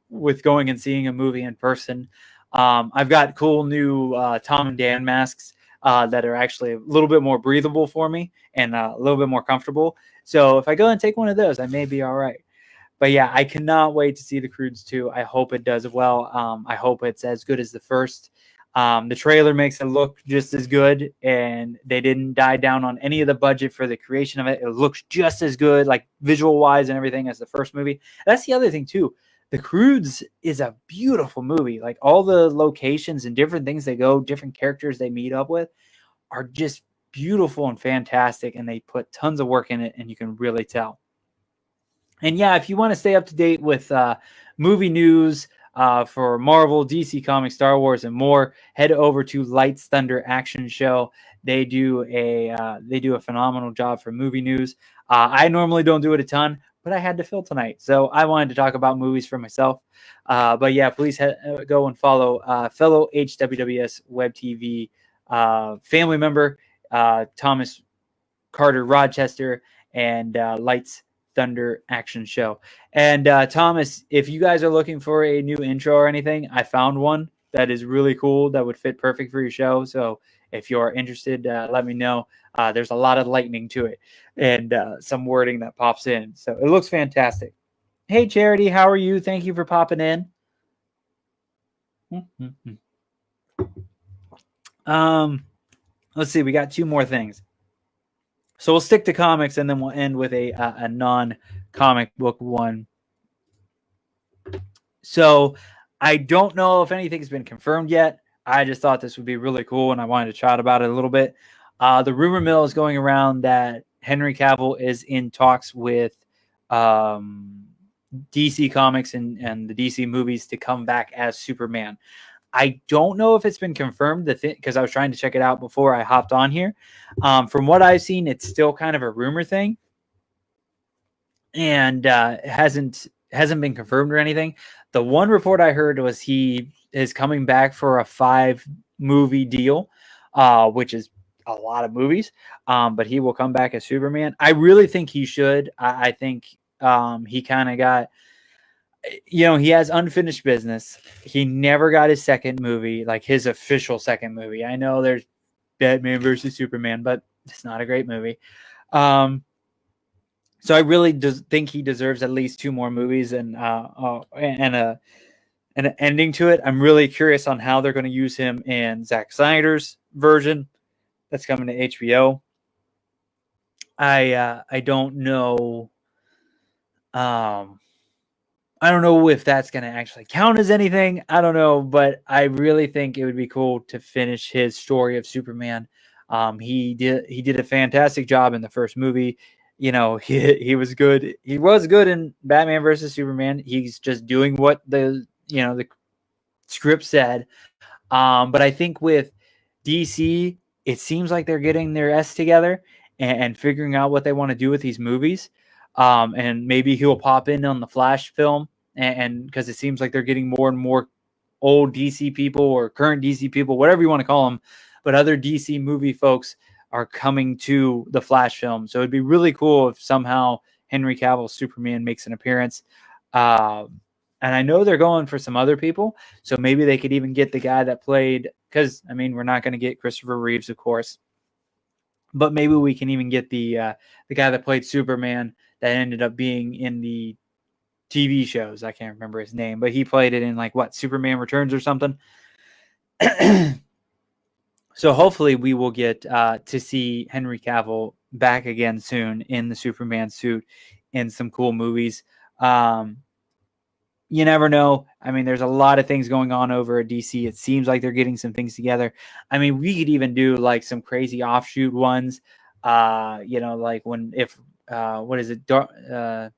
with going and seeing a movie in person. I've got cool new Tom and Dan masks that are actually a little bit more breathable for me and a little bit more comfortable. So if I go and take one of those, I may be all right. But yeah, I cannot wait to see the Croods 2. I hope it does well. I hope it's as good as the first. The trailer makes it look just as good, and they didn't die down on any of the budget for the creation of it. It looks just as good, like visual wise and everything, as the first movie. That's the other thing too. The Croods is a beautiful movie. Like all the locations and different things they go, different characters they meet up with, are just beautiful and fantastic. And they put tons of work in it, and you can really tell. And yeah, if you want to stay up to date with movie news for Marvel, DC Comics, Star Wars, and more, head over to Lights Thunder Action Show. They do a phenomenal job for movie news. I normally don't do it a ton, but I had to fill tonight, so I wanted to talk about movies for myself. But yeah, please go and follow fellow HWWS WebTV family member Thomas Carter Rochester and Lights Thunder Action Show. And Thomas, if you guys are looking for a new intro or anything, I found one that is really cool that would fit perfect for your show. So if you're interested, let me know. There's a lot of lightning to it and some wording that pops in. So it looks fantastic. Hey, Charity, how are you? Thank you for popping in. Let's see. We got two more things. So we'll stick to comics, and then we'll end with a non-comic book one. So I don't know if anything's been confirmed yet. I just thought this would be really cool, and I wanted to chat about it a little bit. The rumor mill is going around that Henry Cavill is in talks with DC Comics and the DC movies to come back as Superman. I don't know if it's been confirmed because I was trying to check it out before I hopped on here. From what I've seen, it's still kind of a rumor thing, and hasn't been confirmed or anything. The one report I heard was he is coming back for a 5-movie deal, which is a lot of movies. But he will come back as Superman. I really think he should. I think he kind of got. He has unfinished business. He never got his second movie, like his official second movie. I know there's Batman versus Superman, but it's not a great movie. So I really think he deserves at least 2 more movies and an ending to it. I'm really curious on how they're going to use him in Zack Snyder's version that's coming to HBO. I don't know. I don't know if that's going to actually count as anything. I don't know, but I really think it would be cool to finish his story of Superman. He did a fantastic job in the first movie. He was good. He was good in Batman versus Superman. He's just doing what the script said. But I think with DC, it seems like they're getting their S together and figuring out what they want to do with these movies. And maybe he'll pop in on the Flash film, and because it seems like they're getting more and more old DC people or current DC people, whatever you want to call them, but other DC movie folks are coming to the Flash film. So it'd be really cool if somehow Henry Cavill's Superman makes an appearance. And I know they're going for some other people, so maybe they could even get the guy that played, because we're not going to get Christopher Reeves, of course, but maybe we can even get the guy that played Superman that ended up being in the TV shows. I can't remember his name, but he played it in Superman Returns or something. So hopefully we will get to see Henry Cavill back again soon in the Superman suit in some cool movies. You never know. I mean, there's a lot of things going on over at DC. It seems like they're getting some things together. I mean, we could even do like some crazy offshoot ones. Like what is it?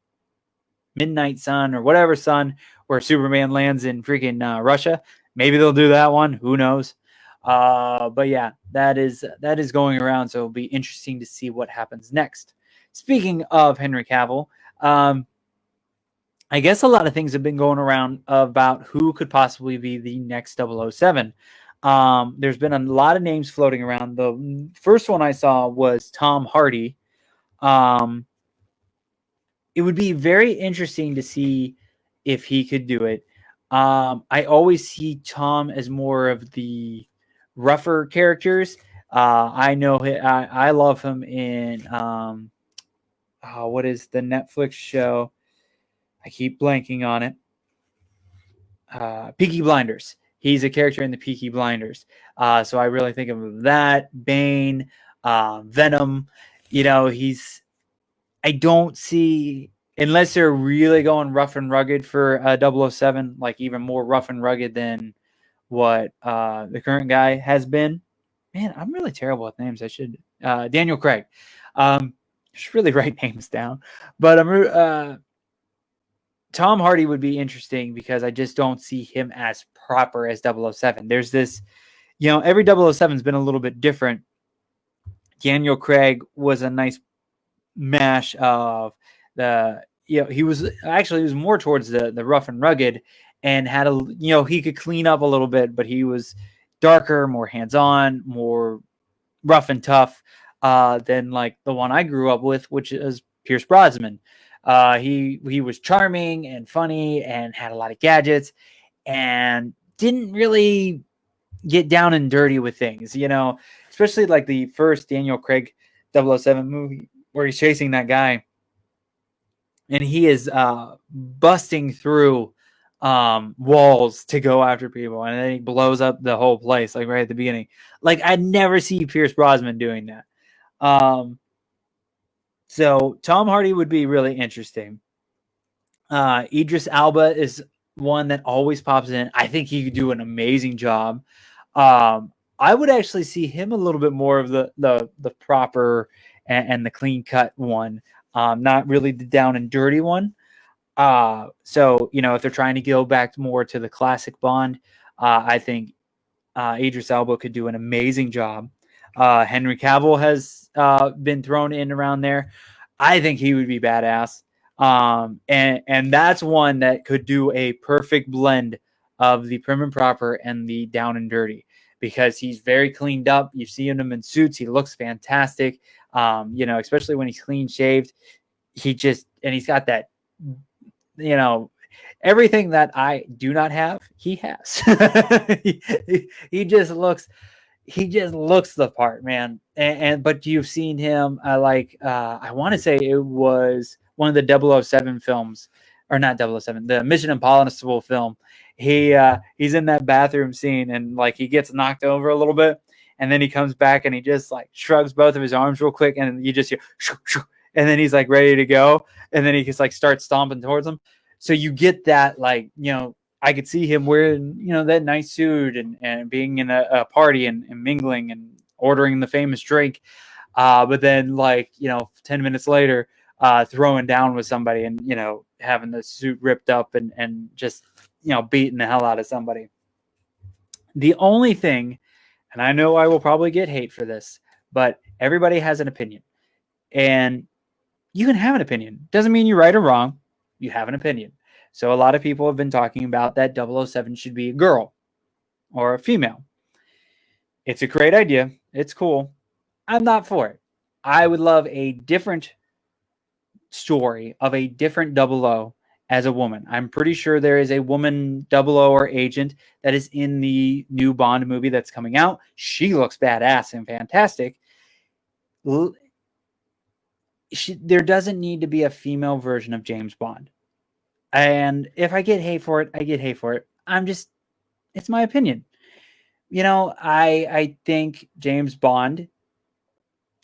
Midnight Sun or whatever sun, where Superman lands in freaking Russia. Maybe they'll do that one. Who knows? But yeah, that is going around. So it'll be interesting to see what happens next. Speaking of Henry Cavill, I guess a lot of things have been going around about who could possibly be the next 007. There's been a lot of names floating around. The first one I saw was Tom Hardy. It would be very interesting to see if he could do it. I always see Tom as more of the rougher characters. I know I love him in what is the Netflix show? I keep blanking on it. Peaky Blinders. He's a character in the Peaky Blinders. So I really think of that. Bane, Venom. I don't see, unless they're really going rough and rugged for 007, like even more rough and rugged than what the current guy has been. Man, I'm really terrible with names. I should. Daniel Craig. Just really write names down. But Tom Hardy would be interesting because I just don't see him as proper as 007. There's this, every 007's been a little bit different. Daniel Craig was a nice mash of he was more towards the rough and rugged, and had he could clean up a little bit, but he was darker, more hands-on, more rough and tough than like the one I grew up with, which is Pierce Brosnan. He was charming and funny and had a lot of gadgets and didn't really get down and dirty with things, especially like the first Daniel Craig 007 movie where he's chasing that guy and he is busting through walls to go after people, and then he blows up the whole place like right at the beginning. Like, I'd never see Pierce Brosnan doing that. So Tom Hardy would be really interesting. Idris Elba is one that always pops in. I think he could do an amazing job. I would actually see him a little bit more of the proper and the clean cut one, not really the down and dirty one. So if they're trying to go back more to the classic Bond, I think Idris Elba could do an amazing job. Henry Cavill has been thrown in around there. I think he would be badass. And that's one that could do a perfect blend of the prim and proper and the down and dirty, because he's very cleaned up. You see him in suits. He looks fantastic. Especially when he's clean shaved. He's got that, everything that I do not have, he has. he just looks the part, man. But you've seen him, I want to say it was one of the 007 films, or not 007, the Mission Impossible film. He's in that bathroom scene, and like he gets knocked over a little bit, and then he comes back and he just like shrugs both of his arms real quick, and you just hear shoo, shoo, and then he's like ready to go, and then he just like starts stomping towards him. So you get that, like, I could see him wearing, that nice suit and being in a party and mingling and ordering the famous drink. But then 10 minutes later, throwing down with somebody and, having the suit ripped up and just, beating the hell out of somebody. The only thing, and I know I will probably get hate for this, but everybody has an opinion, and you can have an opinion. Doesn't mean you're right or wrong. You have an opinion. So a lot of people have been talking about that 007 should be a girl or a female. It's a great idea. It's cool. I'm not for it. I would love a different story of a different 00 as a woman. I'm pretty sure there is a woman 00 or agent that is in the new Bond movie that's coming out. She looks badass and fantastic. There doesn't need to be a female version of James Bond. And if I get hate for it, I get hate for it. It's my opinion. I think James Bond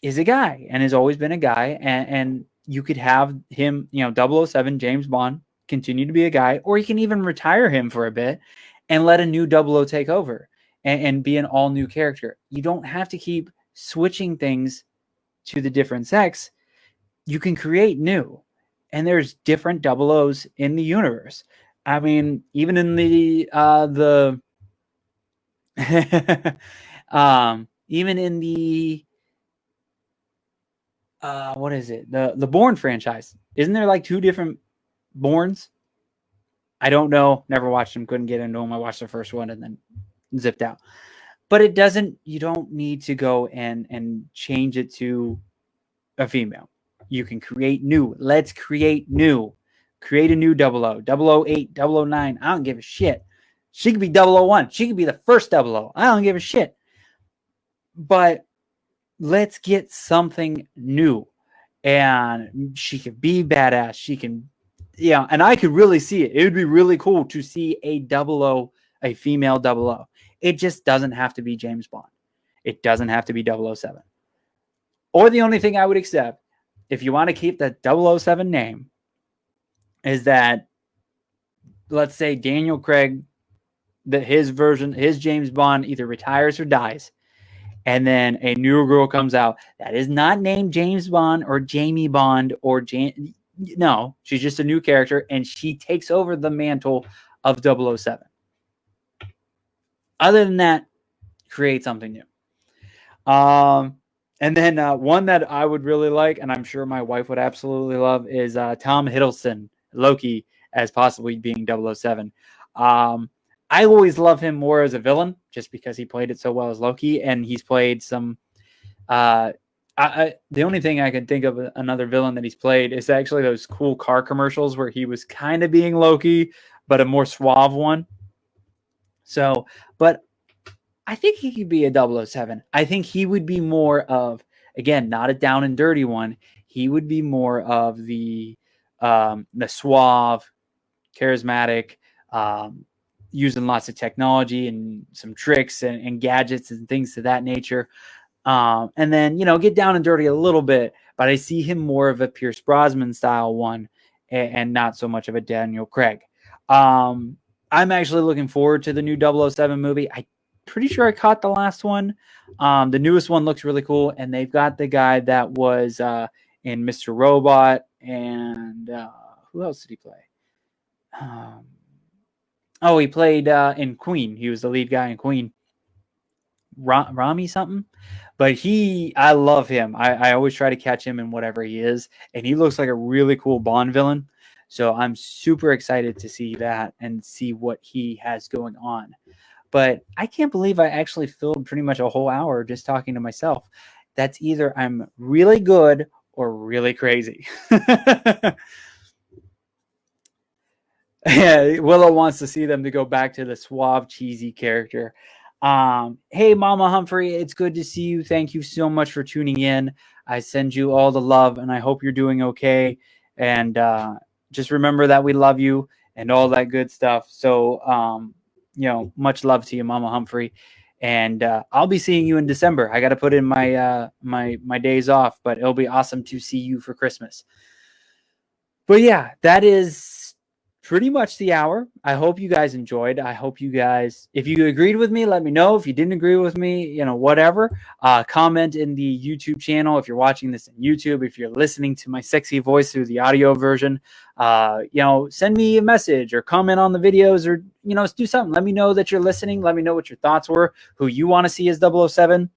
is a guy and has always been a guy, and you could have him, 007 James Bond continue to be a guy, or you can even retire him for a bit and let a new 00 take over and be an all new character. You don't have to keep switching things to the different sex. You can create new, and there's different 00s in the universe. I mean, even in the even in the what is it? The Bourne franchise. Isn't there like 2 different Bournes? I don't know. Never watched them. Couldn't get into them. I watched the first one and then zipped out. But you don't need to go and change it to a female. You can create new. Let's create new. Create a new 00, 008, 009. I don't give a shit. She could be 001. She could be the first 00. I don't give a shit. But let's get something new. And she could be badass. She can, and I could really see it. It would be really cool to see a 00, a female 00. It just doesn't have to be James Bond. It doesn't have to be 007. Or the only thing I would accept, if you want to keep the 007 name, is that, let's say Daniel Craig, that his version, his James Bond either retires or dies, and then a new girl comes out that is not named James Bond or Jamie Bond or no, she's just a new character, and she takes over the mantle of 007. Other than that, create something new. And then one that I would really like, and I'm sure my wife would absolutely love, is Tom Hiddleston, Loki, as possibly being 007. I always love him more as a villain, just because he played it so well as Loki, and he's played some. The only thing I can think of another villain that he's played is actually those cool car commercials where he was kind of being Loki, but a more suave one. So, but I think he could be a 007. I think he would be more of, again, not a down and dirty one. He would be more of the suave, charismatic, using lots of technology and some tricks and gadgets and things to that nature. And then, get down and dirty a little bit, but I see him more of a Pierce Brosnan style one and not so much of a Daniel Craig. I'm actually looking forward to the new 007 movie. I'm pretty sure I caught the last one. The newest one looks really cool, and they've got the guy that was in Mr. Robot, and who else did he play? He played in Queen. He was the lead guy in Queen. Rami something. But I love him. I always try to catch him in whatever he is, and he looks like a really cool Bond villain. So I'm super excited to see that and see what he has going on. But I can't believe I actually filled pretty much a whole hour just talking to myself. That's either I'm really good or really crazy. Yeah, Willow wants to see them to go back to the suave, cheesy character. Hey, Mama Humphrey, it's good to see you. Thank you so much for tuning in. I send you all the love, and I hope you're doing okay. And just remember that we love you and all that good stuff. So, much love to you, Mama Humphrey. And I'll be seeing you in December. I got to put in my my days off, but it'll be awesome to see you for Christmas. But yeah, that is pretty much the hour. I hope you guys enjoyed. I hope you guys, if you agreed with me, let me know. If you didn't agree with me, whatever. Comment in the YouTube channel if you're watching this in YouTube. If you're listening to my sexy voice through the audio version, send me a message or comment on the videos, or do something. Let me know that you're listening. Let me know what your thoughts were, who you want to see as 007.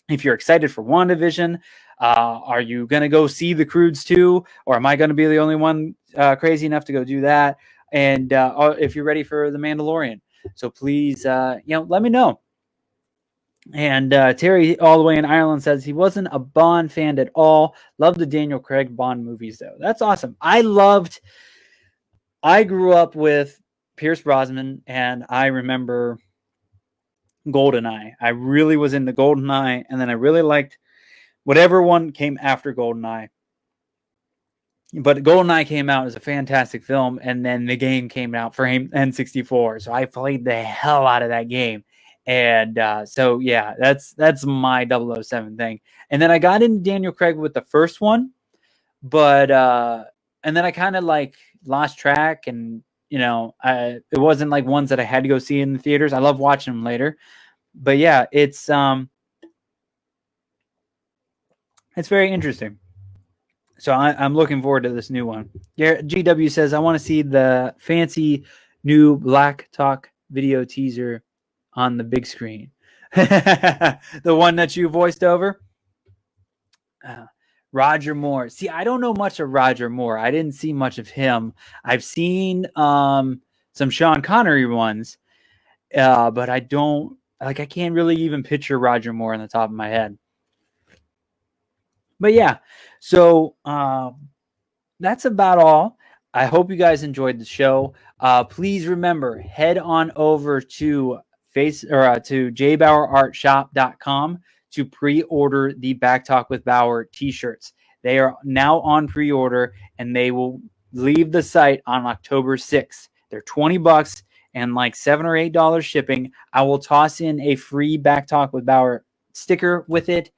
If you're excited for WandaVision, are you going to go see the Croods too? Or am I going to be the only one crazy enough to go do that? And if you're ready for The Mandalorian. So please, let me know. And Terry, all the way in Ireland, says he wasn't a Bond fan at all. Loved the Daniel Craig Bond movies, though. That's awesome. I grew up with Pierce Brosnan, and I remember GoldenEye. I really was into GoldenEye, and then I really liked whatever one came after GoldenEye. But GoldenEye came out as a fantastic film, and then the game came out for N64. So I played the hell out of that game. And so yeah, that's my 007 thing. And then I got into Daniel Craig with the first one, but and then I kind of like lost track, and it wasn't like ones that I had to go see in the theaters. I love watching them later, but yeah, it's very interesting. So I'm looking forward to this new one. GW says, I want to see the fancy new Black Talk video teaser on the big screen. The one that you voiced over? Roger Moore. See, I don't know much of Roger Moore. I didn't see much of him. I've seen some Sean Connery ones, but I can't really even picture Roger Moore on the top of my head. But yeah, so that's about all. I hope you guys enjoyed the show. Please remember, head on over to to jbauerartshop.com to pre-order the Back Talk with Bauer t-shirts. They are now on pre-order, and they will leave the site on October 6th. They're $20 and like $7 or $8 shipping. I will toss in a free Back Talk with Bauer sticker with it.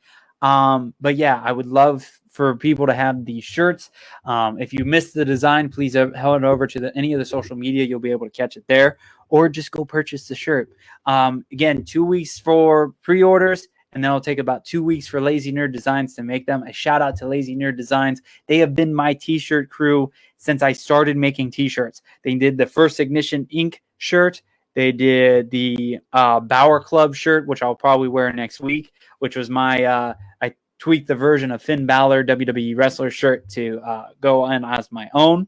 But yeah, I would love for people to have these shirts. If you missed the design, please head over to any of the social media. You'll be able to catch it there, or just go purchase the shirt. Again, 2 weeks for pre-orders, and then it'll take about 2 weeks for Lazy Nerd Designs to make them. A shout out to Lazy Nerd Designs. They have been my t-shirt crew since I started making t-shirts. They did the first Ignition Ink shirt. They did the Bauer Club shirt, which I'll probably wear next week, which was my I tweaked the version of Finn Balor WWE wrestler shirt to go on as my own.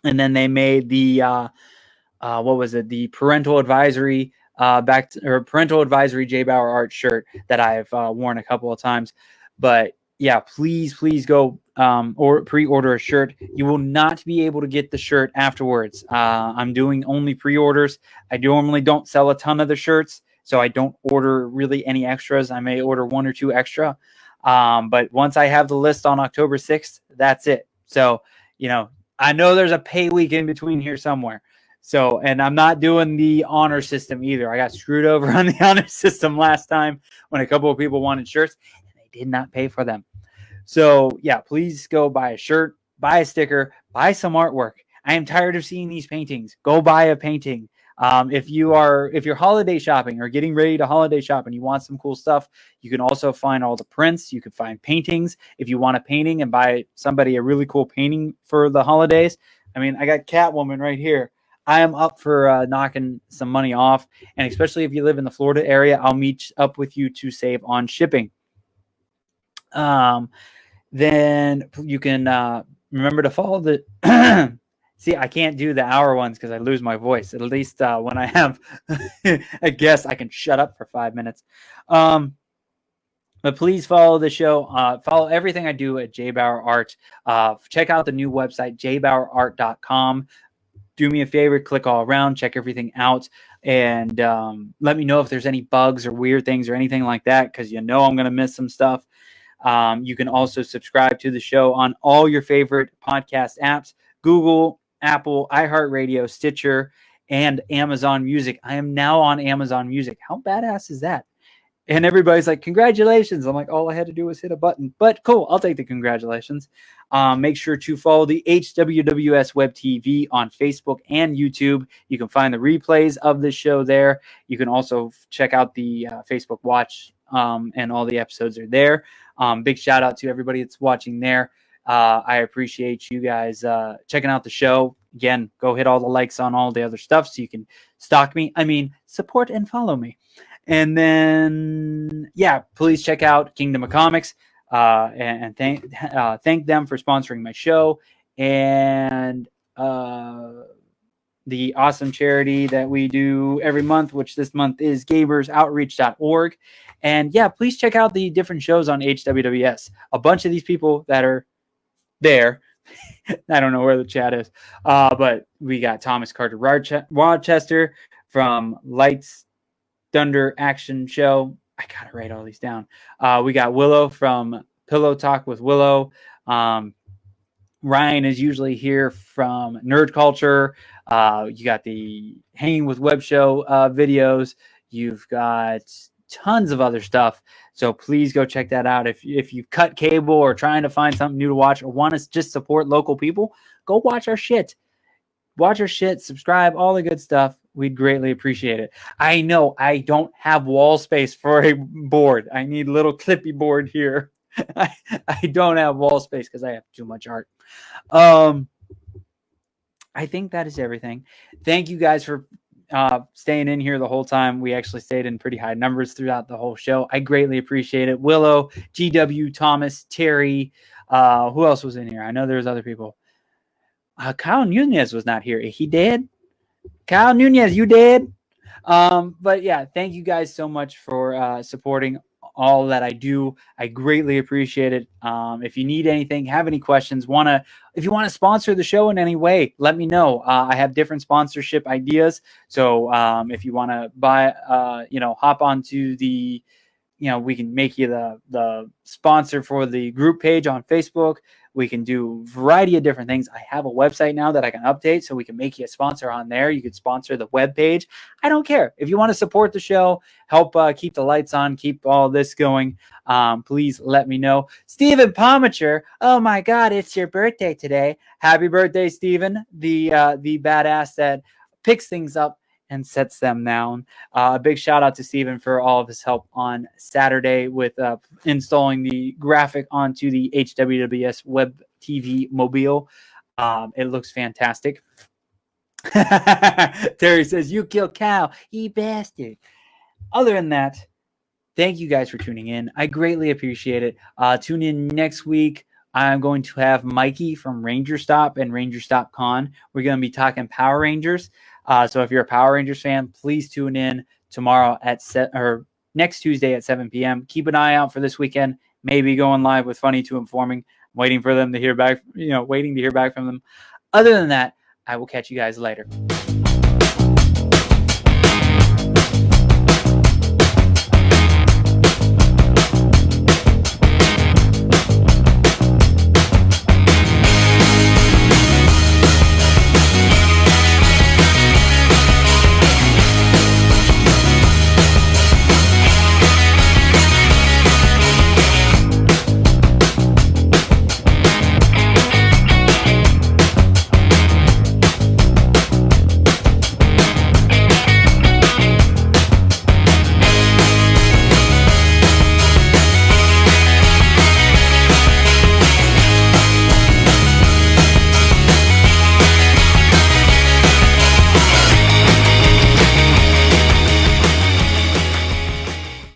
And then they made the the parental advisory parental advisory J Bauer art shirt that I've worn a couple of times. But yeah, please go or pre-order a shirt. You will not be able to get the shirt afterwards. I'm doing only pre-orders. I normally don't sell a ton of the shirts, so I don't order really any extras. I may order 1 or 2 extra. But once I have the list on October 6th, that's it. So, I know there's a pay week in between here somewhere. So, and I'm not doing the honor system either. I got screwed over on the honor system last time when a couple of people wanted shirts and they did not pay for them. So yeah, please go buy a shirt, buy a sticker, buy some artwork. I am tired of seeing these paintings. Go buy a painting. If you're holiday shopping or getting ready to holiday shop and you want some cool stuff, you can also find all the prints. You can find paintings. If you want a painting and buy somebody a really cool painting for the holidays. I mean, I got Catwoman right here. I am up for knocking some money off. And especially if you live in the Florida area, I'll meet up with you to save on shipping. Then you can remember to follow the see, I can't do the hour ones because I lose my voice. At least when I have a guest, I can shut up for 5 minutes. But please follow the show. Follow everything I do at J Bauer Art. Check out the new website, jbauerart.com. Do me a favor, click all around, check everything out, and let me know if there's any bugs or weird things or anything like that, because I'm going to miss some stuff. You can also subscribe to the show on all your favorite podcast apps: Google, Apple, iHeartRadio, Stitcher, and Amazon Music. I am now on Amazon Music. How badass is that? And everybody's like, congratulations. I'm like, all I had to do was hit a button. But cool, I'll take the congratulations. Make sure to follow the HWWS WebTV on Facebook and YouTube. You can find the replays of the show there. You can also check out the Facebook Watch, and all the episodes are there. Big shout out to everybody that's watching there. I appreciate you guys checking out the show. Again, go hit all the likes on all the other stuff so you can stalk me. I mean, support and follow me. And then, yeah, please check out Kingdom of Comics and thank them for sponsoring my show, and the awesome charity that we do every month, which this month is gamersoutreach.org. And yeah, please check out the different shows on HWWS. A bunch of these people that are there, I don't know where the chat is, but we got Thomas Carter Rochester from Lights Thunder Action Show. I gotta write all these down. We got Willow from Pillow Talk with Willow. Ryan is usually here from Nerd Culture. You got the Hanging with Web Show videos. You've got tons of other stuff. So please go check that out. If you cut cable or trying to find something new to watch or want to just support local people, go watch our shit. Watch our shit, subscribe, all the good stuff. We'd greatly appreciate it. I know I don't have wall space for a board. I need a little clippy board here. I don't have wall space because I have too much art. I think that is everything. Thank you guys for staying in here the whole time. We actually stayed in pretty high numbers throughout the whole show. I greatly appreciate it. Willow, GW, Thomas, Terry. Who else was in here? I know there's other people. Kyle Nunez was not here. He did. Kyle Nunez, you did. But yeah, thank you guys so much for supporting all that I do. I greatly appreciate it. If you need anything, have any questions, if you want to sponsor the show in any way, let me know. I have different sponsorship ideas. So if you want to buy, hop onto the, we can make you the sponsor for the group page on Facebook. We can do a variety of different things. I have a website now that I can update, so we can make you a sponsor on there. You could sponsor the web page. I don't care. If you want to support the show, help keep the lights on, keep all this going, please let me know. Stephen Pomichter, oh my God, it's your birthday today. Happy birthday, Stephen, the badass that picks things up and sets them down. A big shout out to Steven for all of his help on Saturday with installing the graphic onto the HWWS WebTV mobile. It looks fantastic. Terry says, "You killed Cal, you bastard." Other than that, thank you guys for tuning in. I greatly appreciate it. Tune in next week. I'm going to have Mikey from Ranger Stop and Ranger Stop Con. We're going to be talking Power Rangers. So if you're a Power Rangers fan, please tune in tomorrow or next Tuesday at 7 p.m. Keep an eye out for this weekend. Maybe going live with Funny to Informing. Waiting for them to hear back, waiting to hear back from them. Other than that, I will catch you guys later.